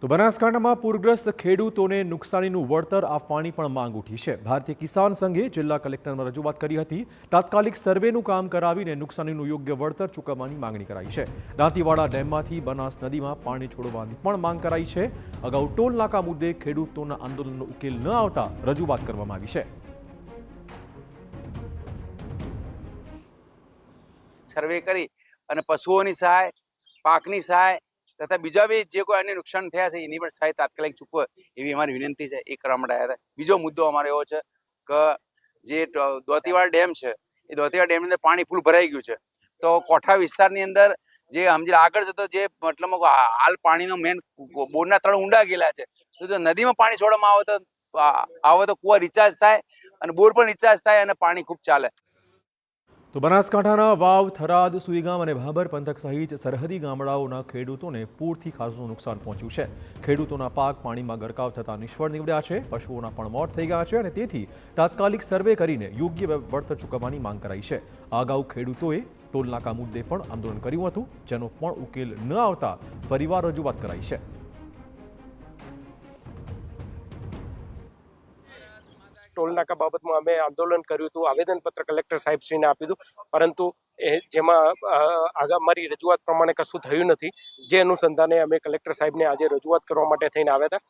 તો બનાસકાંઠામાં પૂરગ્રસ્ત ખેડૂતોને નુકસાનીનું વળતર આપવાની પણ માંગ ઉઠી છે। ભારતીય કિસાન સંઘે જિલ્લા કલેક્ટરમાં રજૂઆત કરી હતી। તાત્કાલિક સર્વેનું કામ કરાવીને નુકસાનીનું યોગ્ય વળતર ચૂકવવાની માંગણી કરાઈ છે। દાંતીવાડા ડેમમાંથી બનાસ નદીમાં પાણી છોડવાની પણ માંગ કરાઈ છે। અગાઉ ટોલ નાકા મુદ્દે ખેડૂતોના આંદોલનનો ઉકેલ ન આવતા રજૂઆત કરવામાં આવી છે। સર્વે કરી અને પશુઓની સહાય, પાકની સહાય તથા બીજા બી જે કોઈ અન્ય નુકસાન થયા છે એની પણ સહાય તાત્કાલિક ચૂકવે એવી અમારી વિનંતી છે। એ કરવા માટે આવ્યા હતા। બીજો મુદ્દો અમારો એવો છે કે જે દોતીવાડા ડેમ છે એ દોતીવાડા ડેમની અંદર પાણી ફૂલ ભરાઈ ગયું છે, તો કોઠા વિસ્તારની અંદર જે સમજી આગળ જતો જે મતલબ હાલ પાણીનો મેન બોરના તળ ઊંડા ગયેલા છે, તો જો નદીમાં પાણી છોડવામાં આવે તો કુવા રિચાર્જ થાય અને બોર પણ રિચાર્જ થાય અને પાણી ખૂબ ચાલે। તો બનાસકાંઠાના વાવ, થરાદ, સુઈગામ અને ભાભર પંથક સહિત સરહદી ગામડાઓના ખેડૂતોને પૂરથી ખાસું નુકસાન પહોંચ્યું છે। ખેડૂતોના પાક પાણીમાં ગરકાવ થતા નિષ્ફળ નીવડ્યા છે, પશુઓના પણ મોત થઈ ગયા છે અને તેથી તાત્કાલિક સર્વે કરીને યોગ્ય વળતર ચૂકવવાની માંગ કરાઈ છે। આ અગાઉ ખેડૂતોએ ટોલનાકા મુદ્દે પણ આંદોલન કર્યું હતું, જેનો પણ ઉકેલ ન આવતા ફરીવાર રજૂઆત કરાઈ છે। ટોલ નાકા બાબતમાં અમે આંદોલન કર્યું હતું, આવેદનપત્ર કલેક્ટર સાહેબશ્રીને આપ્યું હતું, પરંતુ જેમાં અમારી રજૂઆત પ્રમાણે કશું થયું નથી। જે અનુસંધાને અમે કલેક્ટર સાહેબને આજે રજૂઆત કરવા માટે થઈને આવ્યા હતા।